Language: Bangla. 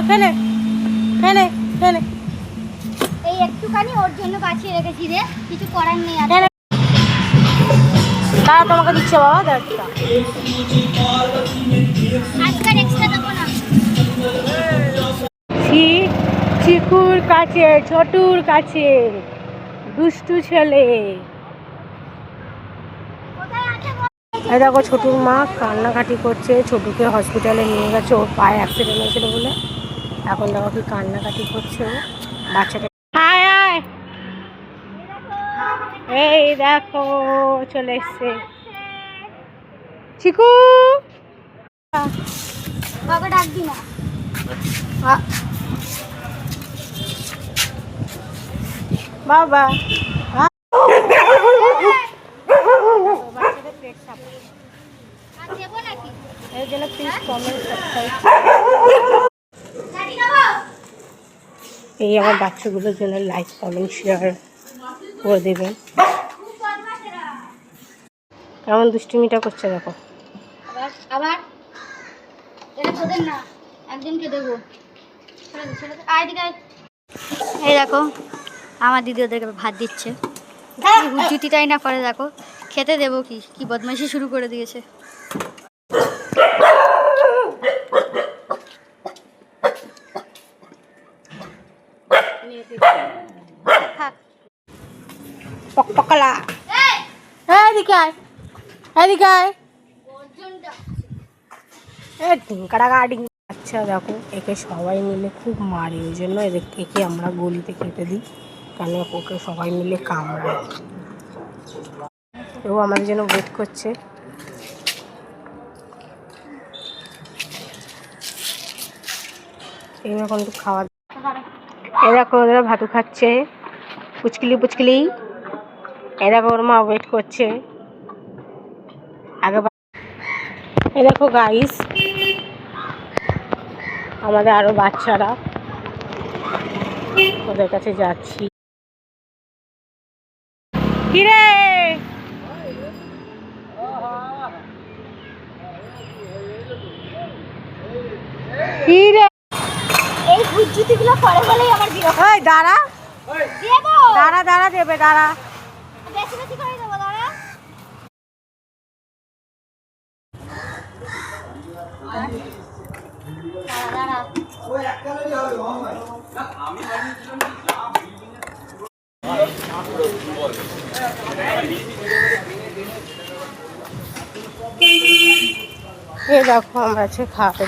ফেলে ফেলে ফেলে এই একটুখানি ওর জন্য বাঁচিয়ে রেখেছি রে, কিছু করার নেই আর। দাঁড়া তোমাকে দিচ্ছে বাবা, দেখ আজকাল এক্সট্রা দেবো না। চিকুর কাছে, ছোটুর কাছে, দুষ্টু ছেলে। এই দেখো ছোটুর মা কান্নাকাটি করছে, ছোটুকে হসপিটালে নিয়ে গেছে, ওর পায়ে অ্যাক্সিডেন্ট হয়েছিল বলে। এখন দেখো কি কান্নাকাটি করছে ও বাচ্চাটা। আয় আয়, এই দেখো চলে এসছে চিকু। বাবা ডাকবি না। বাবা দেবো নাকি? এর জন্য প্লিজ কমেন্ট সাবস্ক্রাইব। এই আমার বাচ্চাগুলোর জন্য লাইক কমেন্ট শেয়ার করে দেবেন। কেমন দুষ্টুমিটা করছে দেখো। আবার আবার এটা তোদের না, একজনকে দেবো। এই দেখো আমার দিদি ওদেরকে ভাত দিচ্ছে, হুজ্জুতিটাই না করে। দেখো খেতে দেবো কি কি বদমাইশি শুরু করে দিয়েছে। পকপকলা, এদিকে আয়, এদিকে আয়। ডিঙ্কারা গাড়ি। আচ্ছা দেখো একে সবাই মিলে খুব মারে, ওই জন্য একে আমরা গলিতে খেতে দিই, কেন ওকে সবাই মিলে কামড়ায়। ও আমাদের জন্য ওয়েট করছে। এইরকম একটু খাওয়া। এ দেখো ওরা ভাতু খাচ্ছে, পুচকিলি পুচকিলি। এ দেখো ওর মা ওয়েট করছে আগে। এ দেখো গাইস আমাদের আরো বাচ্চারা, ওদের কাছে যাচ্ছি। কিরে কিরে, এই হুজ্জুতিগুলো করে বলেই আমার বিরক্ত। এই দাঁড়া দেবো, দাঁড়া দাঁড়া, দেবে দাঁড়া। বেশি বেশি করে দেবো, দাঁড়া। এই দেখো আমরা খাওয়াতে